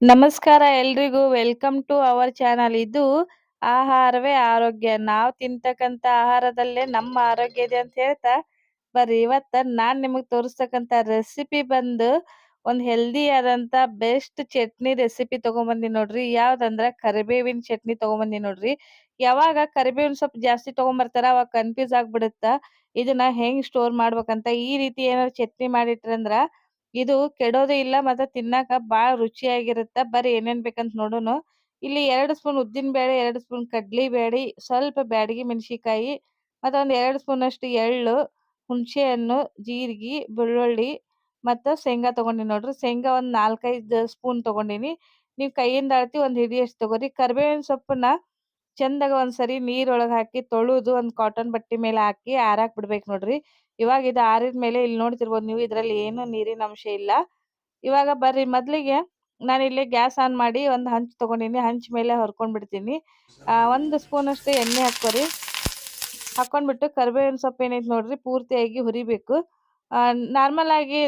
ನಮಸ್ಕಾರ ಎಲ್ರಿಗೂ. Welcome to our channel. ಇದು ಆಹಾರವೇ ಆರೋಗ್ಯ. ನಾವು ತಿಂತಕ್ಕಂತ ಆಹಾರದಲ್ಲೇ ನಮ್ಮ ಆರೋಗ್ಯ ಇದೆ ಅಂತ ಹೇಳ್ತಾ, ಬರ್ರಿ ಇವತ್ತ ನಾನ್ ನಿಮಗ್ ತೋರಿಸ್ತಕ್ಕಂತ ರೆಸಿಪಿ ಬಂದು ಒಂದ್ ಹೆಲ್ದಿ ಆದಂತ ಬೆಸ್ಟ್ ಚಟ್ನಿ ರೆಸಿಪಿ ತಗೊಂಬಂದಿನಿ ನೋಡ್ರಿ. ಯಾವ್ದಂದ್ರ ಕರಿಬೇವಿನ ಚಟ್ನಿ ತಗೊಂಬಂದಿನಿ ನೋಡ್ರಿ. ಯಾವಾಗ ಕರಿಬೇವಿನ ಸೊಪ್ಪು ಜಾಸ್ತಿ ತಗೊಂಬರ್ತಾರ ಅವಾಗ ಕನ್ಫ್ಯೂಸ್ ಆಗ್ಬಿಡುತ್ತ. ಇದನ್ನ ಹೆಂಗ್ ಸ್ಟೋರ್ ಮಾಡ್ಬೇಕಂತ. ಈ ರೀತಿ ಏನಾದ್ರು ಚಟ್ನಿ ಮಾಡಿಟ್ರಂದ್ರ ಇದು ಕೆಡೋದೇ ಇಲ್ಲ ಮತ್ತೆ ತಿನ್ನಾಕ ಬಾಳ ರುಚಿಯಾಗಿರುತ್ತ. ಬರ್ರಿ ಏನೇನ್ ಬೇಕಂತ ನೋಡುನು. ಇಲ್ಲಿ 2 ಸ್ಪೂನ್ ಉದ್ದಿನ ಬೇಳೆ, 2 ಸ್ಪೂನ್ ಕಡ್ಲಿ ಬೇಳೆ, ಸ್ವಲ್ಪ ಬ್ಯಾಡಗಿ ಮೆಣಸಿಕಾಯಿ, ಮತ್ತೆ ಒಂದ್ 2 ಸ್ಪೂನ್ ಅಷ್ಟು ಎಳ್ಳು, ಹುಣಸೆ ಹಣ್ಣು, ಜೀರಿಗಿ, ಬೆಳ್ಳುಳ್ಳಿ ಮತ್ತ ಶೇಂಗಾ ತಗೊಂಡಿನಿ ನೋಡ್ರಿ. ಶೇಂಗಾ ಒಂದ್ 4, 5 ಸ್ಪೂನ್ ತಗೊಂಡಿನಿ. ನೀವ್ ಕೈಯಿಂದ ಅಳತಿ ಒಂದ್ ಹಿಡಿಯಷ್ಟ್ ತಗೋರಿ. ಕರಿಬೇವಿನ ಸೊಪ್ಪನ್ನ ಚಂದಾಗ ಒಂದ್ಸರಿ ನೀರೊಳಗ್ ಹಾಕಿ ತೊಳುದು ಒಂದ್ ಕಾಟನ್ ಬಟ್ಟಿ ಮೇಲೆ ಹಾಕಿ ಆರಾಕ್ ಬಿಡ್ಬೇಕ್ ನೋಡ್ರಿ. ಇವಾಗ ಇದು ಆರಿದ ಮೇಲೆ ಇಲ್ಲಿ ನೋಡ್ತಿರ್ಬೋದು ನೀವು, ಇದ್ರಲ್ಲಿ ಏನು ನೀರಿನ ಅಂಶ ಇಲ್ಲ. ಇವಾಗ ಬರ್ರಿ ಮೊದ್ಲಿಗೆ ನಾನಿಲ್ಲಿ ಗ್ಯಾಸ್ ಆನ್ ಮಾಡಿ ಒಂದ್ ಹಂಚ್ ತಗೊಂಡಿನಿ. ಹಂಚ್ ಮೇಲೆ ಹೊರ್ಕೊಂಡ್ ಬಿಡ್ತೀನಿ. 1 ಸ್ಪೂನ್ ಅಷ್ಟು ಎಣ್ಣೆ ಹಾಕ್ಕೊರಿ. ಹಾಕೊಂಡ್ಬಿಟ್ಟು ಕರಿಬೇವಿನ ಸೊಪ್ಪು ಏನೈತಿ ನೋಡ್ರಿ ಪೂರ್ತಿಯಾಗಿ ಹುರಿಬೇಕು. ನಾರ್ಮಲ್ ಆಗಿ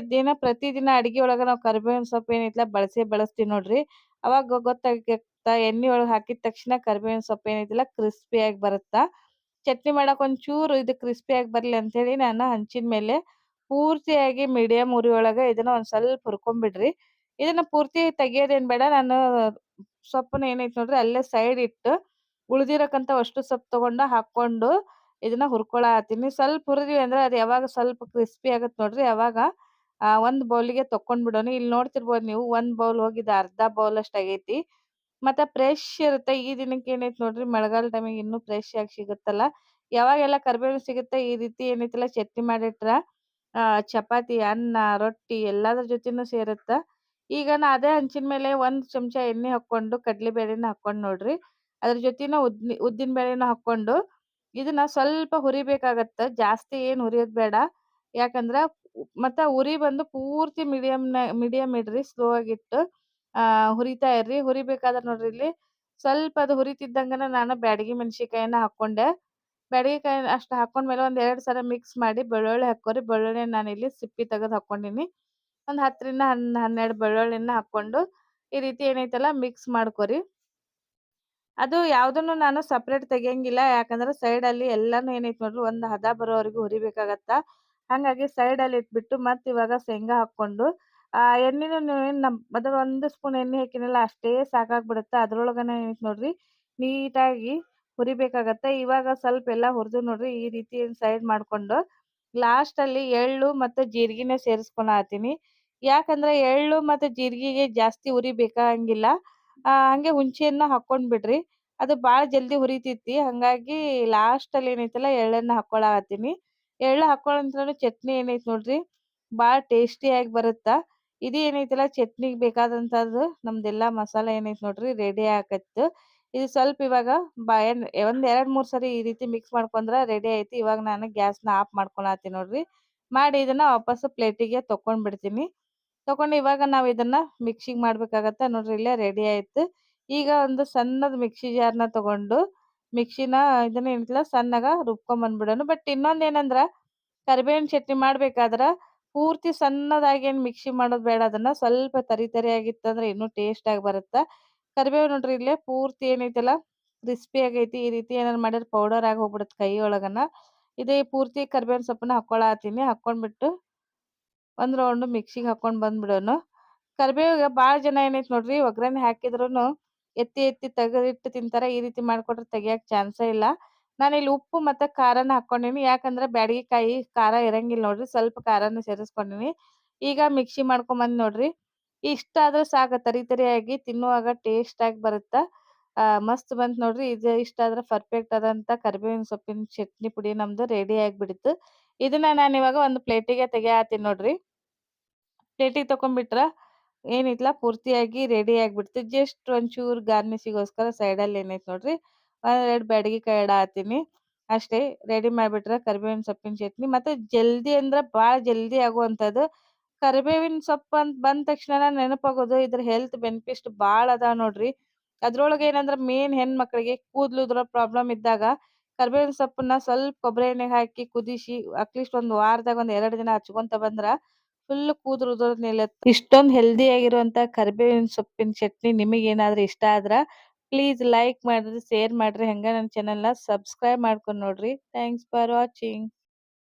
ಪ್ರತಿದಿನ ಅಡಿಗೆ ಒಳಗ ನಾವು ಕರಿಬೇವಿನ ಸೊಪ್ಪು ಏನೈತ್ಲಾ ಬಳಸ್ತೀವಿ ನೋಡ್ರಿ. ಅವಾಗ ಗೊತ್ತಾಗತ್ತ ಎಣ್ಣಿ ಒಳಗ್ ಹಾಕಿದ ತಕ್ಷಣ ಕರಿಬೇವಿನ ಸೊಪ್ಪು ಏನೈತಿಲ್ಲ ಕ್ರಿಸ್ಪಿಯಾಗಿ ಬರುತ್ತಾ. ಚಟ್ನಿ ಮಾಡಕ್ ಒಂಚೂರು ಇದು ಕ್ರಿಸ್ಪಿಯಾಗಿ ಬರ್ಲಿ ಅಂತೇಳಿ ನಾನು ಹಂಚಿನ ಮೇಲೆ ಪೂರ್ತಿಯಾಗಿ ಮೀಡಿಯಂ ಉರಿ ಒಳಗ ಇದನ್ನ ಒಂದ್ ಸ್ವಲ್ಪ ಹುರ್ಕೊಂಡ್ಬಿಡ್ರಿ. ಇದನ್ನ ಪೂರ್ತಿ ತೆಗಿಯೋದೇನ್ ಬೇಡ. ನಾನು ಸೊಪ್ಪನ್ನ ಏನೈತಿ ನೋಡ್ರಿ ಅಲ್ಲೇ ಸೈಡ್ ಇಟ್ಟು ಉಳ್ದಿರಕ್ಕಂತ ಅಷ್ಟು ಸೊಪ್ಪು ತಗೊಂಡು ಹಾಕೊಂಡು ಇದನ್ನ ಹುರ್ಕೊಳತೀನಿ. ಸ್ವಲ್ಪ ಹುರಿದ್ವಿ ಅಂದ್ರೆ ಅದು ಯಾವಾಗ ಸ್ವಲ್ಪ ಕ್ರಿಸ್ಪಿ ಆಗತ್ ನೋಡ್ರಿ ಅವಾಗ ಒಂದ್ ಬೌಲಿಗೆ ತಕೊಂಡ್ ಬಿಡೋಣ. ಇಲ್ಲಿ ನೋಡ್ತಿರ್ಬೋದು ನೀವು, ಒಂದ್ ಬೌಲ್ ಹೋಗಿದ ಅರ್ಧ ಬೌಲ್ ಅಷ್ಟ್ ಆಗೈತಿ. ಮತ್ತೆ ಫ್ರೆಶ್ ಇರುತ್ತೆ. ಈ ದಿನಕ್ಕೆ ಏನೈತಿ ನೋಡ್ರಿ ಮಳೆಗಾಲ ಟೈಮಿಗೆ ಇನ್ನೂ ಫ್ರೆಶ್ ಆಗಿ ಸಿಗುತ್ತಲ್ಲ. ಯಾವಾಗೆಲ್ಲ ಕರಿಬೇವು ಸಿಗುತ್ತೆ ಈ ರೀತಿ ಏನೈತಲ್ಲ ಚಟ್ನಿ ಮಾಡಿಟ್ರ ಚಪಾತಿ, ಅನ್ನ, ರೊಟ್ಟಿ ಎಲ್ಲಾದ್ರ ಜೊತೆನೂ ಸೇರುತ್ತ. ಈಗ ನಾ ಅದೇ ಹಂಚಿನ ಮೇಲೆ 1 ಚಮಚ ಎಣ್ಣೆ ಹಾಕೊಂಡು ಕಡ್ಲಿ ಬೇಳೆನ ಹಾಕೊಂಡ್ ನೋಡ್ರಿ. ಅದ್ರ ಜೊತೆನ ಉದ್ದಿನ ಬೇಳೆನ ಹಾಕೊಂಡು ಇದನ್ನ ಸ್ವಲ್ಪ ಹುರಿಬೇಕಾಗತ್ತ. ಜಾಸ್ತಿ ಏನ್ ಹುರಿಯೋದ್ ಬೇಡ. ಯಾಕಂದ್ರ ಮತ್ತ ಉರಿ ಬಂದು ಪೂರ್ತಿ ಮೀಡಿಯಂ ಇಡ್ರಿ. ಸ್ಲೋ ಆಗಿಟ್ಟು ಹುರಿತಾ ಇರ್ರಿ. ಹುರಿಬೇಕಾದ್ರ ನೋಡ್ರಿ ಇಲ್ಲಿ ಸ್ವಲ್ಪ ಅದು ಹುರಿತಿದ್ದಂಗನ ನಾನು ಬ್ಯಾಡಗಿ ಮೆಣಸಿಕಾಯನ್ನ ಹಾಕೊಂಡೆ. ಬ್ಯಾಡಗಿಕಾಯಿ ಅಷ್ಟ್ ಹಾಕೊಂಡ್ಮೇಲೆ ಒಂದ್ 2 ಸಲ ಮಿಕ್ಸ್ ಮಾಡಿ ಬೆಳ್ಳುಳ್ಳಿ ಹಾಕ್ಕೊರಿ. ಬೆಳ್ಳುಳ್ಳಿ ನಾನಿಲ್ಲಿ ಸಿಪ್ಪಿ ತೆಗದ್ ಹಾಕೊಂಡಿನಿ. ಒಂದ್ 10ರಿಂದ 12 ಬೆಳ್ಳುಳ್ಳಿನ ಹಾಕೊಂಡು ಈ ರೀತಿ ಏನೈತಲ್ಲ ಮಿಕ್ಸ್ ಮಾಡ್ಕೊರಿ. ಅದು ಯಾವ್ದನ್ನು ನಾನು ಸಪರೇಟ್ ತೆಗಿಯಂಗಿಲ್ಲ. ಯಾಕಂದ್ರೆ ಸೈಡಲ್ಲಿ ಎಲ್ಲಾನು ಏನೈತಿ ನೋಡ್ರಿ ಒಂದ್ ಹದ ಬರೋವರೆಗೂ ಹುರಿಬೇಕಾಗತ್ತ. ಹಂಗಾಗಿ ಸೈಡಲ್ಲಿ ಇಟ್ಬಿಟ್ಟು ಮತ್ತ್ ಇವಾಗ ಶೇಂಗಾ ಹಾಕೊಂಡು ಎಣ್ಣಿನು ನೀವೇನ್ ಮೊದಲು 1 ಸ್ಪೂನ್ ಎಣ್ಣೆ ಹಾಕಿನಲ್ಲ ಅಷ್ಟೇ ಸಾಕಾಗ್ಬಿಡುತ್ತ. ಅದ್ರೊಳಗನೆ ಏನೈತಿ ನೋಡ್ರಿ ನೀಟಾಗಿ ಹುರಿಬೇಕಾಗತ್ತ. ಇವಾಗ ಸ್ವಲ್ಪ ಎಲ್ಲಾ ಹುರ್ದು ನೋಡ್ರಿ ಈ ರೀತಿ ಸೈಡ್ ಮಾಡ್ಕೊಂಡು ಲಾಸ್ಟಲ್ಲಿ ಎಳ್ಳು ಮತ್ತೆ ಜೀರಿಗೆನ ಸೇರಿಸ್ಕೊಳತೀನಿ. ಯಾಕಂದ್ರೆ ಎಳ್ಳು ಮತ್ತೆ ಜೀರಿಗೆಗೆ ಜಾಸ್ತಿ ಉರಿ ಬೇಕಾಗಂಗಿಲ್ಲ. ಹಂಗೆ ಹುಂಚೆಹಣ್ಣು ಹಾಕೊಂಡ್ ಬಿಡ್ರಿ. ಅದು ಬಾಳ ಜಲ್ದಿ ಹುರಿತೈತಿ. ಹಂಗಾಗಿ ಲಾಸ್ಟಲ್ಲಿ ಏನೈತಲ್ಲ ಎಳ್ಳನ್ನ ಹಾಕ್ಕೊಳಕತ್ತೀನಿ. ಎಳ್ಳು ಹಾಕೊಳ್ಳೋದ್ರಿಂದನು ಚಟ್ನಿ ಏನೈತಿ ನೋಡ್ರಿ ಬಾಳ ಟೇಸ್ಟಿಯಾಗಿ ಬರುತ್ತ. ಇದು ಏನೈತಲ್ಲ ಚಟ್ನಿಗ್ ಬೇಕಾದಂತದ್ದು ನಮ್ದೆಲ್ಲಾ ಮಸಾಲೆ ಏನೈತಿ ನೋಡ್ರಿ ರೆಡಿ ಆಕತ್ತು. ಇದು ಸ್ವಲ್ಪ ಇವಾಗ ಒಂದ್ 2, 3 ಸರಿ ಈ ರೀತಿ ಮಿಕ್ಸ್ ಮಾಡ್ಕೊಂಡ್ರ ರೆಡಿ ಐತಿ. ಇವಾಗ ನಾನು ಗ್ಯಾಸ್‌ನ ಆಫ್ ಮಾಡ್ಕೊಳತೀನಿ ನೋಡ್ರಿ. ಮಾಡಿ ಇದನ್ನ ವಾಪಸ್ಸು ಪ್ಲೇಟಿಗೆ ತಕೊಂಡ್ ಬಿಡ್ತೀನಿ. ತಕೊಂಡು ಇವಾಗ ನಾವ್ ಇದನ್ನ ಮಿಕ್ಸಿಂಗ್ ಮಾಡ್ಬೇಕಾಗತ್ತ. ನೋಡ್ರಿ ಇಲ್ಲೇ ರೆಡಿ ಆಯ್ತು. ಈಗ ಒಂದು ಸಣ್ಣದ್ ಮಿಕ್ಸಿ ಜಾರ್‌ನ ತಗೊಂಡು ಮಿಕ್ಸಿನ ಇದನ್ನ ಏನೈತಲ್ಲ ಸಣ್ಣಗ ರುಬ್ಕೊಂಡ್ ಬಂದ್ಬಿಡೋಣ. ಬಟ್ ಇನ್ನೊಂದೇನಂದ್ರ ಕರಿಬೇವಿನ ಚಟ್ನಿ ಮಾಡ್ಬೇಕಾದ್ರ ಪೂರ್ತಿ ಸಣ್ಣದಾಗಿ ಏನ್ ಮಿಕ್ಸಿ ಮಾಡೋದ್ ಬೇಡ. ಅದನ್ನ ಸ್ವಲ್ಪ ತರಿತರಿಯಾಗಿತ್ತಂದ್ರೆ ಇನ್ನೂ ಟೇಸ್ಟ್ ಆಗಿ ಬರುತ್ತ. ಕರಿಬೇವು ನೋಡ್ರಿ ಇಲ್ಲೇ ಪೂರ್ತಿ ಏನೈತಲ್ಲ ಕ್ರಿಸ್ಪಿ ಆಗೈತಿ. ಈ ರೀತಿ ಏನಾರ ಮಾಡಿದ್ರ ಪೌಡರ್ ಆಗಿ ಹೋಗ್ಬಿಡುತ್ತೆ ಕೈ ಒಳಗನ. ಇದೇ ಪೂರ್ತಿ ಕರಿಬೇವಿನ ಸೊಪ್ಪನ್ನ ಹಾಕ್ಕೊಳತೀನಿ. ಹಾಕೊಂಡ್ಬಿಟ್ಟು ಒಂದ್ ರೌಂಡ್ ಮಿಕ್ಸಿಗೆ ಹಾಕೊಂಡ್ ಬಂದ್ಬಿಡೋನು. ಕರಿಬೇವಿಗೆ ಬಾಳ ಜನ ಏನೈತಿ ನೋಡ್ರಿ ಒಗ್ಗರಣೆ ಹಾಕಿದ್ರುನು ಎತ್ತಿ ಎತ್ತಿ ತೆಗದಿಟ್ಟು ತಿಂತಾರ. ಈ ರೀತಿ ಮಾಡ್ಕೊಟ್ರೆ ತೆಗಿಯಕ್ ಚಾನ್ಸೇ ಇಲ್ಲ. ನಾನಿಲ್ಲಿ ಉಪ್ಪು ಮತ್ತೆ ಖಾರನ ಹಾಕ್ಕೊಂಡೀನಿ. ಯಾಕಂದ್ರೆ ಬ್ಯಾಡಗಿಕಾಯಿ ಖಾರ ಇರಂಗಿಲ್ಲ ನೋಡ್ರಿ. ಸ್ವಲ್ಪ ಖಾರನ ಸೇರಿಸ್ಕೊಂಡೀನಿ. ಈಗ ಮಿಕ್ಸಿ ಮಾಡ್ಕೊಂಡ್ ಬಂದ್ ನೋಡ್ರಿ. ಇಷ್ಟಾದ್ರೆ ಸಾಕು ತರಿತರಿಯಾಗಿ ತಿನ್ನುವಾಗ ಟೇಸ್ಟ್ ಆಗಿ ಬರುತ್ತ. ಮಸ್ತ್ ಬಂತ್ ನೋಡ್ರಿ. ಇದು ಇಷ್ಟಾದ್ರೆ ಪರ್ಫೆಕ್ಟ್ ಆದಂತ ಕರಿಬೇವಿನ ಸೊಪ್ಪಿನ ಚಟ್ನಿ ಪುಡಿ ನಮ್ದು ರೆಡಿ ಆಗ್ಬಿಡಿತ್ತು. ಇದನ್ನ ನಾನಿವಾಗ ಒಂದು ಪ್ಲೇಟಿಗೆ ತೆಗಿಯತ್ತೀನಿ ನೋಡ್ರಿ. ಪ್ಲೇಟಿಗೆ ತಕೊಂಡ್ಬಿಟ್ರ ಏನೈತ್ಲಾ ಪೂರ್ತಿಯಾಗಿ ರೆಡಿ ಆಗ್ಬಿಡ್ತು. ಜಸ್ಟ್ ಒಂಚೂರು ಗಾರ್ನಿಷಿಗೋಸ್ಕರ ಸೈಡಲ್ಲಿ ಏನೈತ್ ನೋಡ್ರಿ 1, 2 ಬ್ಯಾಡಗಿಕಾಯಿ ಇಡಾತೀನಿ. ಅಷ್ಟೇ ರೆಡಿ ಮಾಡ್ಬಿಟ್ರ ಕರಿಬೇವಿನ ಸೊಪ್ಪಿನ ಚಟ್ನಿ. ಮತ್ತೆ ಜಲ್ದಿ ಅಂದ್ರ ಬಾಳ ಜಲ್ದಿ ಆಗುವಂತದ್ದು. ಕರಿಬೇವಿನ ಸೊಪ್ಪು ಅಂತ ಬಂದ ತಕ್ಷಣನ ನೆನಪಾಗೋದು ಇದ್ರ ಹೆಲ್ತ್ ಬೆನಿಫಿಟ್ಸ್ ಬಾಳ ಅದಾವ ನೋಡ್ರಿ. ಅದ್ರೊಳಗ ಏನಂದ್ರ ಮೇನ್ ಹೆಣ್ಮಕ್ಳಿಗೆ ಕೂದ್ಲು ಉದುರೋ ಪ್ರಾಬ್ಲಮ್ ಇದ್ದಾಗ ಕರಿಬೇವಿನ ಸೊಪ್ಪನ್ನ ಸ್ವಲ್ಪ ಕೊಬ್ಬರಿ ಎಣ್ಣೆಗೆ ಹಾಕಿ ಕುದಿಸಿ ಅಟ್ಲೀಸ್ಟ್ ಒಂದ್ ವಾರದಾಗ ಒಂದ್ 2 ದಿನ ಹಚ್ಕೊಂತ ಬಂದ್ರ ಫುಲ್ ಕೂದಲು ಉದುರೋದ್ ನಿಲ್ಲುತ್ತೆ. ಇಷ್ಟೊಂದು ಹೆಲ್ದಿ ಆಗಿರುವಂತ ಕರಿಬೇವಿನ ಸೊಪ್ಪಿನ ಚಟ್ನಿ ನಿಮಗೇನಾದ್ರೂ ಇಷ್ಟ ಆದ್ರ ಪ್ಲೀಸ್ ಲೈಕ್ ಮಾಡ್ರಿ, ಶೇರ್ ಮಾಡ್ರಿ, ಹಂಗ ನನ್ನ ಚಾನೆಲ್‌ನ ಸಬ್ಸ್ಕ್ರೈಬ್ ಮಾಡ್ಕೊಂಡ್ ನೋಡ್ರಿ. Thanks for watching.